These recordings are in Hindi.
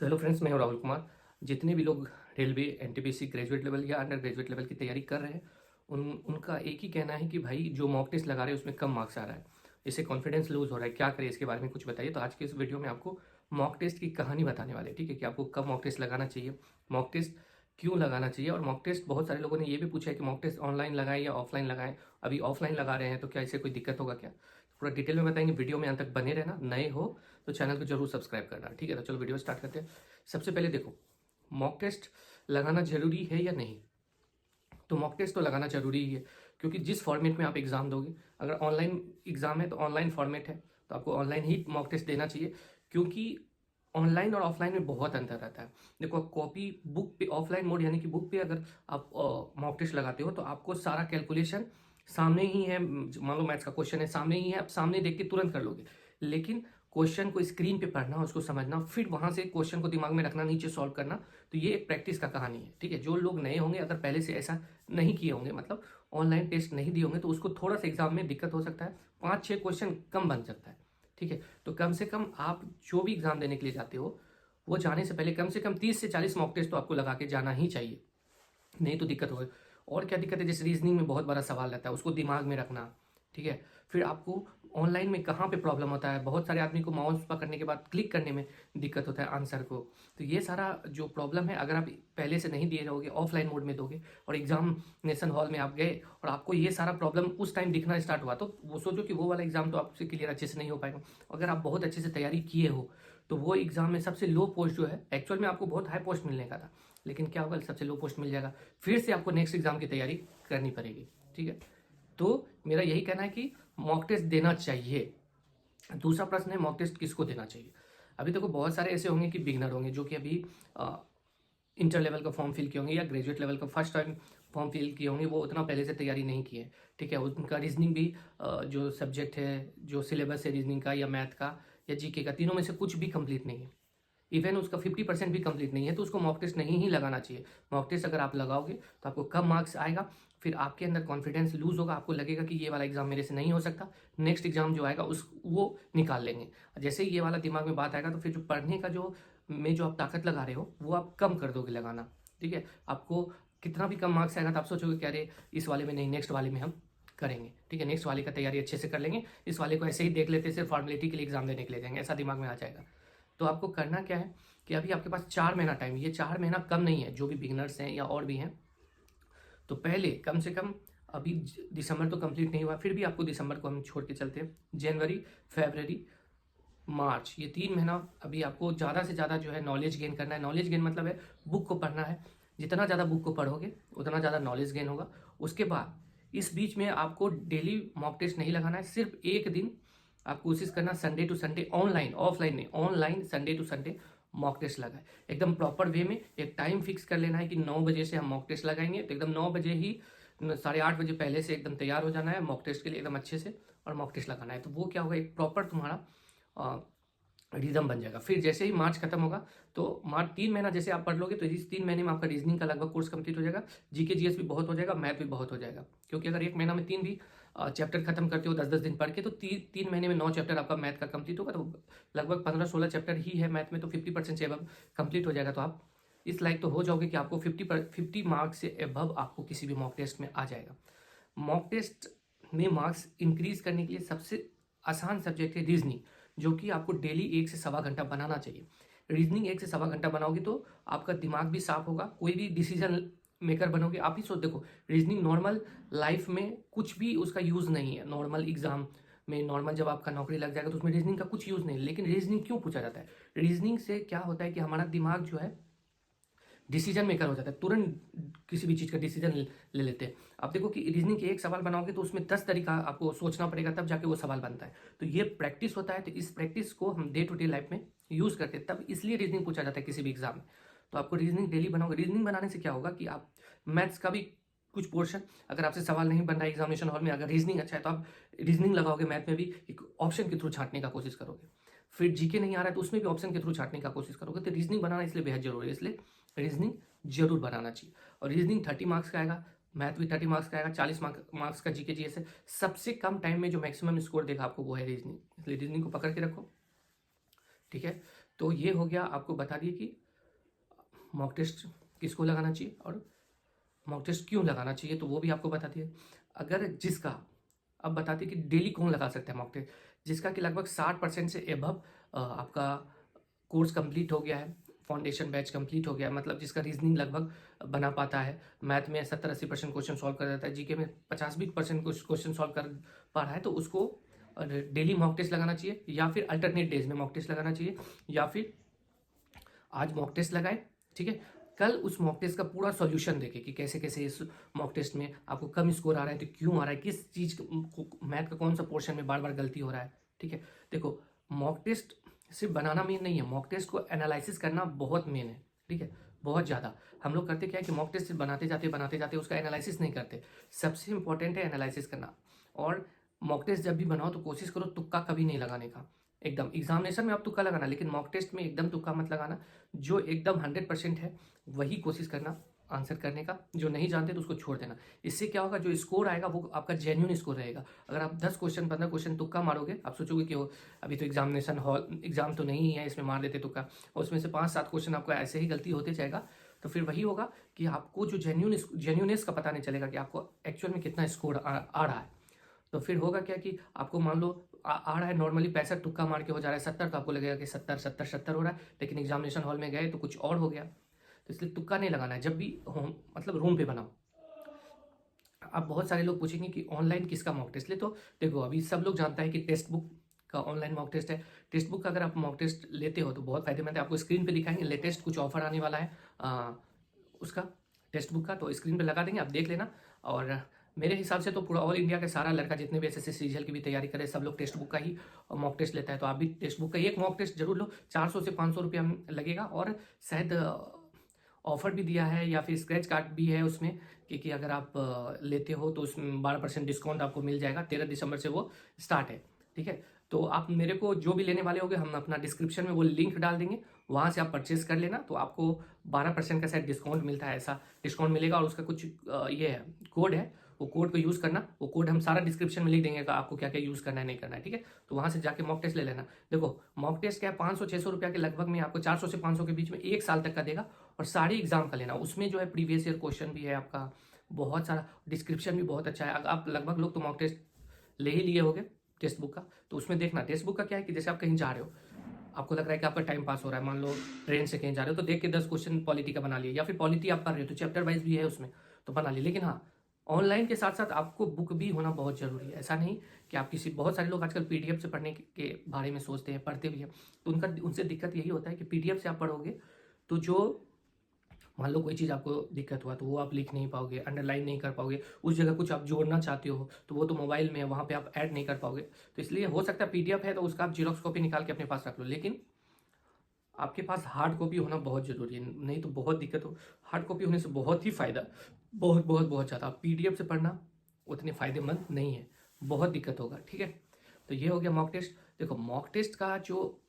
तो हेलो फ्रेंड्स, मैं हूं राहुल कुमार। जितने भी लोग रेलवे एनटीपीसी ग्रेजुएट लेवल या अंडर ग्रेजुएट लेवल की तैयारी कर रहे हैं उनका एक ही कहना है कि भाई जो मॉक टेस्ट लगा रहे हैं उसमें कम मार्क्स आ रहा है, इससे कॉन्फिडेंस लूज हो रहा है। क्या करें, इसके बारे में कुछ बताइए। तो आज के इस वीडियो में आपको मॉक टेस्ट की कहानी बताने वाले हैं, ठीक है, कि आपको कब मॉक टेस्ट लगाना चाहिए, मॉक टेस्ट क्यों लगाना चाहिए। और मॉक टेस्ट बहुत सारे लोगों ने ये भी पूछा है कि मॉक टेस्ट ऑनलाइन लगाएं या ऑफलाइन लगाएं। अभी ऑफलाइन लगा रहे हैं तो क्या इससे कोई दिक्कत होगा क्या, पूरा डिटेल में बताएंगे। वीडियो में अंत तक बने रहना, नए हो तो चैनल को जरूर सब्सक्राइब करना, ठीक है। तो चलो वीडियो स्टार्ट करते हैं। सबसे पहले देखो, मॉक टेस्ट लगाना जरूरी है या नहीं। तो मॉक टेस्ट तो लगाना जरूरी ही है, क्योंकि जिस फॉर्मेट में आप एग्जाम दोगे, अगर ऑनलाइन एग्जाम है तो ऑनलाइन फॉर्मेट है तो आपको ऑनलाइन ही मॉक टेस्ट देना चाहिए। क्योंकि ऑनलाइन और ऑफलाइन में बहुत अंतर रहता है। देखो, कॉपी बुक पे ऑफलाइन मोड यानी कि बुक पे अगर आप मॉक टेस्ट लगाते हो तो आपको सारा कैलकुलेशन सामने ही है। मान लो मैथ्स का क्वेश्चन है, सामने ही है, आप सामने देख के तुरंत कर लोगे। लेकिन क्वेश्चन को स्क्रीन पे पढ़ना, उसको समझना, फिर वहां से क्वेश्चन को दिमाग में रखना, नीचे सॉल्व करना, तो ये एक प्रैक्टिस का कहानी है, ठीक है। जो लोग नए होंगे, अगर पहले से ऐसा नहीं किए होंगे, मतलब ऑनलाइन टेस्ट नहीं दिए होंगे, तो उसको थोड़ा सा एग्जाम में दिक्कत हो सकता है, 5-6 क्वेश्चन कम बन सकता है, ठीक है। तो कम से कम आप जो भी एग्जाम देने के लिए जाते हो, वो जाने से कम 30 से 40 मॉक टेस्ट तो आपको लगा के जाना ही चाहिए, नहीं तो दिक्कत होगी। और क्या दिक्कत है, जैसे रीजनिंग में बहुत बड़ा सवाल रहता है, उसको दिमाग में रखना, ठीक है। फिर आपको ऑनलाइन में कहाँ पे प्रॉब्लम होता है, बहुत सारे आदमी को माउस पकड़ने के बाद क्लिक करने में दिक्कत होता है आंसर को। तो ये सारा जो प्रॉब्लम है, अगर आप पहले से नहीं दिए रहोगे, ऑफलाइन मोड में दोगे और एग्जामिनेशन हॉल में आप गए और आपको ये सारा प्रॉब्लम उस टाइम दिखना स्टार्ट हुआ, तो वो सोचो कि वो वाला एग्जाम तो आपसे क्लियर अच्छे से नहीं हो पाएगा। अगर आप बहुत अच्छे से तैयारी किए हो तो वो एग्जाम में सबसे लो पोस्ट जो है, एक्चुअल में आपको बहुत हाई पोस्ट मिलने का था, लेकिन क्या होगा, सबसे लो पोस्ट मिल जाएगा, फिर से आपको नेक्स्ट एग्जाम की तैयारी करनी पड़ेगी, ठीक है। तो मेरा यही कहना है कि मॉक टेस्ट देना चाहिए। दूसरा प्रश्न है, मॉक टेस्ट किसको देना चाहिए। अभी देखो, बहुत सारे ऐसे होंगे कि बिगनर होंगे जो कि अभी इंटर लेवल का फॉर्म फिल किए होंगे या ग्रेजुएट लेवल का फर्स्ट टाइम फॉर्म फिल किए होंगे, वो उतना पहले से तैयारी नहीं किए, ठीक है। उनका रीजनिंग भी जो सब्जेक्ट है, जो सिलेबस है रीजनिंग का या मैथ का या जीके का, तीनों में से कुछ भी कंप्लीट नहीं है, इवन उसका 50% भी कंप्लीट नहीं है, तो उसको मॉक टेस्ट नहीं ही लगाना चाहिए। मॉक टेस्ट अगर आप लगाओगे तो आपको कम मार्क्स आएगा, फिर आपके अंदर कॉन्फिडेंस लूज होगा, आपको लगेगा कि ये वाला एग्जाम मेरे से नहीं हो सकता, नेक्स्ट एग्जाम जो आएगा उस वो निकाल लेंगे। जैसे ही ये वाला दिमाग में बात आएगा तो फिर जो पढ़ने का जो आप ताकत लगा रहे हो वो आप कम कर दोगे लगाना, ठीक है। आपको कितना भी कम मार्क्स आएगा तो आप सोचोगे कि अरे इस वाले में नहीं, नेक्स्ट वाले में हम करेंगे, ठीक है, नेक्स्ट वाले का तैयारी अच्छे से कर लेंगे, इस वाले को ऐसे ही देख लेते, सिर्फ फॉर्मेलिटी के लिए एग्जाम देने के लिए जाएंगे, ऐसा दिमाग में आ जाएगा। तो आपको करना क्या है कि अभी आपके पास 4 महीना टाइम, ये 4 महीना कम नहीं है, जो भी बिगनर्स हैं या और भी हैं, तो पहले कम से कम, अभी दिसंबर तो कंप्लीट नहीं हुआ, फिर भी आपको दिसंबर को हम छोड़ के चलते हैं, जनवरी, फरवरी, मार्च, ये 3 महीना अभी आपको ज़्यादा से ज़्यादा जो है नॉलेज गेन करना है। नॉलेज गेन मतलब है बुक को पढ़ना है, जितना ज़्यादा बुक को पढ़ोगे उतना ज़्यादा नॉलेज गेन होगा। उसके बाद इस बीच में आपको डेली मॉक टेस्ट नहीं लगाना है, सिर्फ एक दिन आप कोशिश करना Sunday to Sunday, online, offline नहीं, online Sunday to Sunday mock test लगाए, एकदम प्रॉपर वे में। एक टाइम फिक्स कर लेना है कि 9 बजे से हम मॉक टेस्ट लगाएंगे, तो एकदम 9 बजे ही, 8:30 बजे पहले से एकदम तैयार हो जाना है मॉक टेस्ट के लिए एकदम अच्छे से, और मॉक टेस्ट लगाना है। तो वो क्या होगा, एक प्रॉपर तुम्हारा रिदम बन जाएगा। फिर जैसे ही मार्च खत्म होगा, तो मार्च 3 महीना जैसे आप पढ़ लोगे तो इस 3 महीने में आपका रीजनिंग का लगभग कोर्स कंप्लीट हो जाएगा, जीके जीएस भी बहुत हो जाएगा, मैथ भी बहुत हो जाएगा। क्योंकि अगर 1 महीना में 3 भी चैप्टर खत्म करते हो 10-10 दिन पढ़ के, तो 3 महीने में 9 चैप्टर आपका मैथ का कंप्लीट होगा, तो लगभग 15-16 चैप्टर ही है मैथ में, तो 50% से एबव कंप्लीट हो जाएगा। तो आप इस लायक तो हो जाओगे कि आपको 50 मार्क्स से एबव आपको किसी भी मॉक टेस्ट में आ जाएगा। मॉक टेस्ट में मार्क्स इंक्रीज करने के लिए सबसे आसान सब्जेक्ट है रीजनिंग, जो कि आपको डेली 1 से 1.25 घंटा बनाना चाहिए। रीजनिंग 1 से 1.25 घंटा बनाओगे तो आपका दिमाग भी साफ होगा, कोई भी डिसीजन मेकर बनोगे। आप ही सोच देखो, रीजनिंग नॉर्मल लाइफ में कुछ भी उसका यूज़ नहीं है, नॉर्मल एग्जाम में, नॉर्मल जब आपका नौकरी लग जाएगा तो उसमें रीजनिंग का कुछ यूज़ नहीं है। लेकिन रीजनिंग क्यों पूछा जाता है, रीजनिंग से क्या होता है कि हमारा दिमाग जो है डिसीजन मेकर हो जाता है, तुरंत किसी भी चीज़ का डिसीजन ले लेते हैं। आप देखो कि रीजनिंग के एक सवाल बनाओगे तो उसमें 10 तरीका आपको सोचना पड़ेगा, तब जाके वो सवाल बनता है। तो ये प्रैक्टिस होता है, तो इस प्रैक्टिस को हम डे टू डे लाइफ में यूज़ करते हैं, तब इसलिए रीजनिंग पूछा जाता है किसी भी एग्जाम में। तो आपको रीजनिंग डेली बनाओगे। रीजनिंग बनाने से क्या होगा कि आप मैथ्स का भी कुछ पोर्शन, अगर आपसे सवाल नहीं बन रहा है एग्जामिनेशन हॉल में, अगर रीजनिंग अच्छा है तो आप रीजनिंग लगाओगे, मैथ में भी एक ऑप्शन के थ्रू छांटने का कोशिश करोगे। फिर जीके नहीं आ रहा है तो उसमें भी ऑप्शन के थ्रू छांटने का कोशिश करोगे। तो रीजनिंग बनाना इसलिए बेहद जरूरी है, इसलिए रीजनिंग जरूर बनाना चाहिए। और रीजनिंग 30 मार्क्स का आएगा, मैथ भी 30 मार्क्स का आएगा, 40 मार्क्स का जीके जीएस है। सबसे कम टाइम में जो मैक्सिमम स्कोर देगा आपको वो है रीजनिंग, इसलिए रीजनिंग को पकड़ के रखो, ठीक है। तो ये हो गया, आपको बता दिए कि मॉक टेस्ट किसको लगाना चाहिए और मॉक टेस्ट क्यों लगाना चाहिए, तो वो भी आपको बता दिए। अगर जिसका, अब बताते कि डेली कौन लगा सकता है मॉक टेस्ट, जिसका कि लगभग 60% से एबव आपका कोर्स कंप्लीट हो गया है, फाउंडेशन बैच कंप्लीट हो गया है, मतलब जिसका रीजनिंग लगभग बना पाता है, मैथ में 70-80% क्वेश्चन सॉल्व कर देता है, जीके में 50-20% क्वेश्चन सॉल्व कर पा रहा है, तो उसको डेली मॉक टेस्ट लगाना चाहिए, या फिर अल्टरनेट डेज में मॉक टेस्ट लगाना चाहिए, या फिर आज मॉक टेस्ट लगाए, ठीक है, कल उस मॉक टेस्ट का पूरा सॉल्यूशन देखें कि कैसे कैसे इस मॉक टेस्ट में आपको कम स्कोर आ रहा है, तो क्यों आ रहा है, किस चीज़ मैथ का कौन सा पोर्शन में बार बार गलती हो रहा है, ठीक है। देखो, मॉक टेस्ट सिर्फ बनाना मेन नहीं है, मॉक टेस्ट को एनालिसिस करना बहुत मेन है, ठीक है, बहुत ज़्यादा। हम लोग करते क्या है कि मॉक टेस्ट बनाते जाते उसका एनालिसिस नहीं करते। सबसे इंपॉर्टेंट है एनालिसिस करना। और मॉक टेस्ट जब भी बनाओ तो कोशिश करो तुक्का कभी नहीं लगाने का, एकदम। एग्जामिनेशन में आप तुक्का लगाना, लेकिन मॉक टेस्ट में एकदम तुक्का मत लगाना। जो एकदम 100% है वही कोशिश करना आंसर करने का, जो नहीं जानते तो उसको छोड़ देना। इससे क्या होगा, जो स्कोर आएगा वो आपका जेन्युइन स्कोर रहेगा। अगर आप 10 क्वेश्चन 15 क्वेश्चन तुक्का मारोगे, आप सोचोगे कि अभी तो एग्जामिनेशन हॉल एग्जाम तो नहीं है, इसमें मार देते तुक्का, और उसमें से 5-7 क्वेश्चन आपको ऐसे ही गलती होते जाएगा, तो फिर वही होगा कि आपको जो जेन्युइननेस का पता नहीं चलेगा कि आपको एक्चुअल में कितना स्कोर आ रहा है। तो फिर होगा क्या कि आपको मान लो आ रहा है नॉर्मली 65, तुक्का मार के हो जा रहा है 70, तो आपको लगेगा कि 70 हो रहा है, लेकिन एग्जामिनेशन हॉल में गए तो कुछ और हो गया। तो इसलिए तुक्का नहीं लगाना है जब भी होम, मतलब रूम पे बनाओ। अब बहुत सारे लोग पूछेंगे कि ऑनलाइन किसका मॉक टेस्ट ले, तो देखो अभी सब लोग जानता है कि टेक्स्ट बुक का ऑनलाइन मॉक टेस्ट है। टेक्स्ट बुक का अगर आप मॉक टेस्ट लेते हो तो बहुत फायदेमंद है। आपको स्क्रीन पे दिखाएंगे, लेटेस्ट कुछ ऑफर आने वाला है उसका टेक्स्ट बुक का, तो स्क्रीन पे लगा देंगे, आप देख लेना। और मेरे हिसाब से तो पूरा ऑल इंडिया का सारा लड़का जितने भी एसएससी सीजीएल की भी तैयारी करे, सब लोग टेक्स्ट बुक का ही मॉक टेस्ट लेता है। तो आप भी टेक्स्ट बुक का एक मॉक टेस्ट जरूर लो, 400 से 500 रुपया लगेगा, और शायद ऑफर भी दिया है या फिर स्क्रैच कार्ड भी है उसमें, क्योंकि अगर आप लेते हो तो उसमें 12% डिस्काउंट आपको मिल जाएगा। 13 दिसंबर से वो स्टार्ट है, ठीक है। तो आप मेरे को जो भी लेने वाले होंगे, हम अपना डिस्क्रिप्शन में वो लिंक डाल देंगे, वहाँ से आप परचेज कर लेना। तो आपको 12% का शायद डिस्काउंट मिलता है, ऐसा डिस्काउंट मिलेगा। और उसका कुछ ये है, कोड है, वो कोड को यूज़ करना। वो कोड हम सारा डिस्क्रिप्शन में लिख देंगे कि आपको क्या क्या यूज़ करना है, नहीं करना है, ठीक है। तो वहाँ से जाके मॉक टेस्ट ले लेना। देखो मॉक टेस्ट क्या है, 500-600 रुपया के लगभग में आपको 400 से 500 के बीच में 1 साल तक का देगा। और सारी एग्जाम का लेना, उसमें जो है प्रीवियस ईयर क्वेश्चन भी है आपका, बहुत सारा डिस्क्रिप्शन भी बहुत अच्छा है। आप लगभग लोग तो मॉक टेस्ट ले ही लिए होंगे टेक्स्ट बुक का, तो उसमें देखना। टेक्स्ट बुक का क्या है कि जैसे आप कहीं जा रहे हो, आपको लग रहा है कि आपका टाइम पास हो रहा है, मान लो ट्रेन से कहीं जा रहे हो, तो देख के 10 क्वेश्चन पॉलिटी का बना लिए, या फिर पॉलिटी आप कर रहे हो तो चैप्टर वाइज भी है उसमें, तो बना लिए। लेकिन हाँ, ऑनलाइन के साथ साथ आपको बुक भी होना बहुत जरूरी है। ऐसा नहीं कि आप किसी, बहुत सारे लोग आजकल पीडीएफ से पढ़ने के बारे में सोचते हैं, पढ़ते भी हैं, तो उनसे दिक्कत यही होता है कि पीडीएफ से आप पढ़ोगे तो जो मान लो कोई चीज़ आपको दिक्कत हुआ तो वो आप लिख नहीं पाओगे, अंडरलाइन नहीं कर पाओगे, उस जगह कुछ आप जोड़ना चाहते हो तो वो तो मोबाइल में है, वहाँ पे आप ऐड नहीं कर पाओगे। तो इसलिए हो सकता है पीडीएफ है तो उसका आप जीरोक्स कॉपी निकाल के अपने पास रख लो, लेकिन आपके पास हार्ड कॉपी होना बहुत ज़रूरी है, नहीं तो बहुत दिक्कत हो। हार्ड कॉपी होने से बहुत ही फ़ायदा, बहुत बहुत बहुत ज़्यादा। पीडीएफ से पढ़ना उतने फ़ायदेमंद नहीं है, बहुत दिक्कत होगा, ठीक है। तो ये हो गया मॉक टेस्ट। देखो मॉक टेस्ट का जो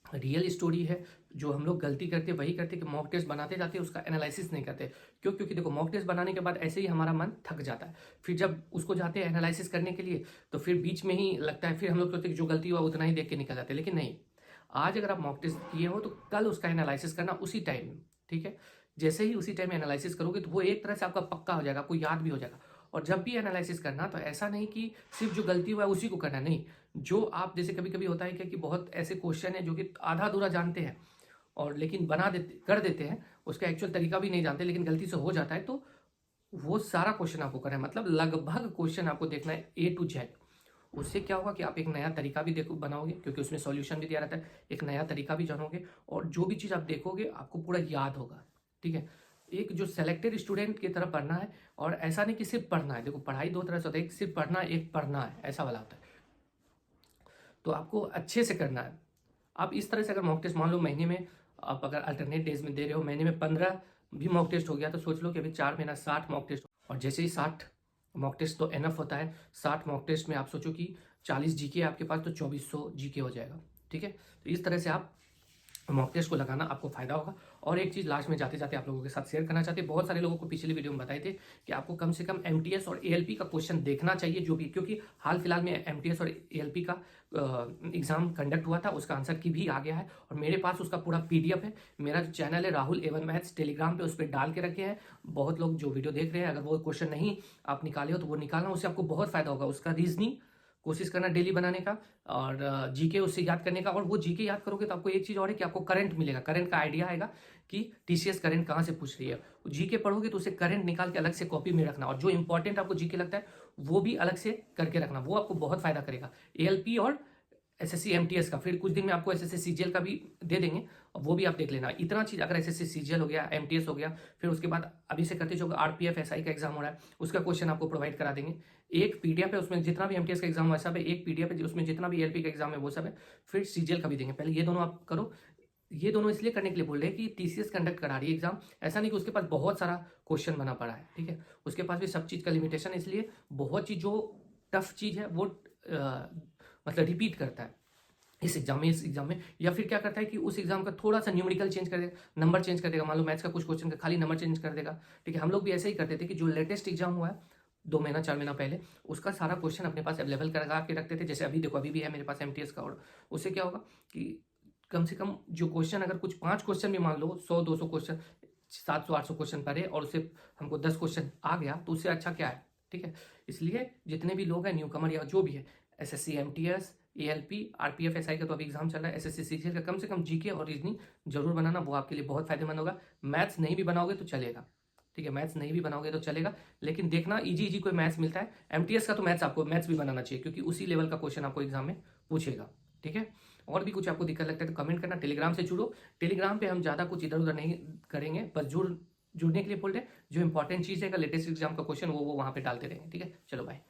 रियल स्टोरी है, जो हम लोग गलती करते वही करते कि मॉक टेस्ट बनाते जाते उसका एनालिसिस नहीं करते। क्यों? क्योंकि देखो मॉक टेस्ट बनाने के बाद ऐसे ही हमारा मन थक जाता है, फिर जब उसको जाते हैं एनालिसिस करने के लिए तो फिर बीच में ही लगता है, फिर हम लोग सोचते हैं कि जो गलती हुआ उतना ही देख के निकल जाते हैं। लेकिन नहीं, आज अगर आप मॉक टेस्ट किए हो तो कल उसका एनालिसिस करना उसी टाइम, ठीक है। जैसे ही उसी टाइम एनालिसिस करोगे तो वो एक तरह से आपका पक्का हो जाएगा, आपको याद भी हो जाएगा। और जब भी एनालिसिस करना तो ऐसा नहीं कि सिर्फ जो गलती हुआ है उसी को करना, नहीं। जो आप, जैसे कभी कभी होता है क्या कि बहुत ऐसे क्वेश्चन है जो कि आधा अधूरा जानते हैं और लेकिन बना देते कर देते हैं, उसका एक्चुअल तरीका भी नहीं जानते, लेकिन गलती से हो जाता है, तो वो सारा क्वेश्चन आपको करना है। मतलब लगभग क्वेश्चन आपको देखना है A to Z। उससे क्या होगा कि आप एक नया तरीका भी देखो बनाओगे, क्योंकि उसमें सॉल्यूशन भी दिया रहता है, एक नया तरीका भी जानोगे, और जो भी चीज़ आप देखोगे आपको पूरा याद होगा, ठीक है। एक जो सेलेक्टेड स्टूडेंट की तरह पढ़ना है, और ऐसा नहीं कि सिर्फ पढ़ना है। देखो पढ़ाई दो तरह से होता है, एक सिर्फ पढ़ना है, एक पढ़ना है, ऐसा वाला होता है। तो आपको अच्छे से करना है। आप इस तरह से अगर मॉक टेस्ट मान लो महीने में आप अगर अल्टरनेट डेज में दे रहे हो, महीने में 15 भी मॉक टेस्ट हो गया तो सोच लो कि अभी 4 महीना 60 मॉक टेस्ट। और जैसे ही 60 मॉक टेस्ट तो एनफ होता है, 60 मॉक टेस्ट में आप सोचो कि 40 जीके आपके पास, तो 2400 जीके हो जाएगा, ठीक है। तो इस तरह से आप मॉक टेस्ट को लगाना आपको फायदा होगा। और एक चीज़ लास्ट में जाते जाते आप लोगों के साथ शेयर करना चाहते हैं, बहुत सारे लोगों को पिछली वीडियो में बताए थे कि आपको कम से कम एमटीएस और एएलपी का क्वेश्चन देखना चाहिए जो भी, क्योंकि हाल फिलहाल में एमटीएस और एएलपी का एग्जाम कंडक्ट हुआ था, उसका आंसर की भी आ गया है और मेरे पास उसका पूरा पीडीएफ है। मेरा जो चैनल है राहुल A1 मैथ्स टेलीग्राम पे, उस पर डाल के रखे हैं। बहुत लोग जो वीडियो देख रहे हैं, अगर वो क्वेश्चन नहीं आप निकाले हो तो वो निकालना, उससे आपको बहुत फायदा होगा। उसका रीजनिंग कोशिश करना डेली बनाने का और जीके उससे याद करने का। और वो जीके याद करोगे तो आपको एक चीज़ और है कि आपको करंट मिलेगा, करंट का आइडिया आएगा कि टीसीएस करंट कहाँ से पूछ रही है। जीके पढ़ोगे तो उसे करंट निकाल के अलग से कॉपी में रखना, और जो इंपॉर्टेंट आपको जीके लगता है वो भी अलग से करके रखना, वो आपको बहुत फायदा करेगा। एएलपी और एसएससी एमटीएस का, फिर कुछ दिन में आपको एसएससी सीजीएल का भी दे देंगे, और वो भी आप देख लेना। इतना चीज़ अगर एसएससी सीजीएल हो गया, एमटीएस हो गया, फिर उसके बाद अभी से करते जो आरपीएफ एसआई का एग्जाम हो रहा है उसका क्वेश्चन आपको प्रोवाइड करा देंगे। एक पीडीएफ है उसमें जितना भी एमटीएस का एग्जाम है सब है, एक पीडीएफ है उसमें जितना भी एलपी का एग्जाम है वो सब है, फिर सीजीएल का भी देंगे। पहले ये दोनों आप करो। ये दोनों इसलिए करने के लिए बोल रहे हैं कि टीसीएस कंडक्ट करा रही है एग्जाम, ऐसा नहीं कि उसके पास बहुत सारा क्वेश्चन बना पड़ा है, ठीक है, उसके पास भी सब चीज़ का लिमिटेशन है। इसलिए बहुत चीज़ जो टफ चीज़ है वो मतलब रिपीट करता है इस एग्जाम में, या फिर क्या करता है कि उस एग्जाम का थोड़ा सा न्यूमेरिकल चेंज कर देगा, नंबर चेंज कर देगा। मान लो मैथ्स का कुछ क्वेश्चन का खाली नंबर चेंज कर देगा, ठीक है। हम लोग भी ऐसे ही करते थे कि जो लेटेस्ट एग्जाम हुआ है 2 महीना 4 महीना पहले, उसका सारा क्वेश्चन अपने पास अवेलेबल करा के रखते थे। जैसे अभी देखो, अभी भी है मेरे पास एमटीएस का, और उससे क्या होगा कि कम से कम जो क्वेश्चन, अगर कुछ 5 क्वेश्चन भी मान लो, 100-200 क्वेश्चन, 700-800 क्वेश्चन पढ़े और उससे हमको 10 क्वेश्चन आ गया तो उससे अच्छा क्या है, ठीक है। इसलिए जितने भी लोग हैं, न्यू कमर या जो भी है, SSC MTS ALP RPF SI का तो अभी एग्जाम चल रहा है, एसएससी सीजीएल का कम से कम जीके और रीजनिंग जरूर बनाना, वो आपके लिए बहुत फायदेमंद होगा। मैथ्स नहीं भी बनाओगे तो चलेगा, ठीक है, मैथ्स नहीं भी बनाओगे तो चलेगा, लेकिन देखना इजी इजी कोई मैथ्स मिलता है। एमटीएस का तो मैथ्स आपको मैथ्स भी बनाना चाहिए, क्योंकि उसी लेवल का क्वेश्चन आपको एग्जाम में पूछेगा, ठीक है। और भी कुछ आपको दिक्कत लगता है तो कमेंट करना, टेलीग्राम से जुड़ो। टेलीग्राम पे हम ज़्यादा कुछ इधर उधर नहीं करेंगे, बस जुड़ने के लिए बोल रहे हैं। जो इंपॉर्टेंट चीज़ है, लेटेस्ट एग्जाम का क्वेश्चन वो वहाँ पे डालते रहेंगे, ठीक है। चलो बाय।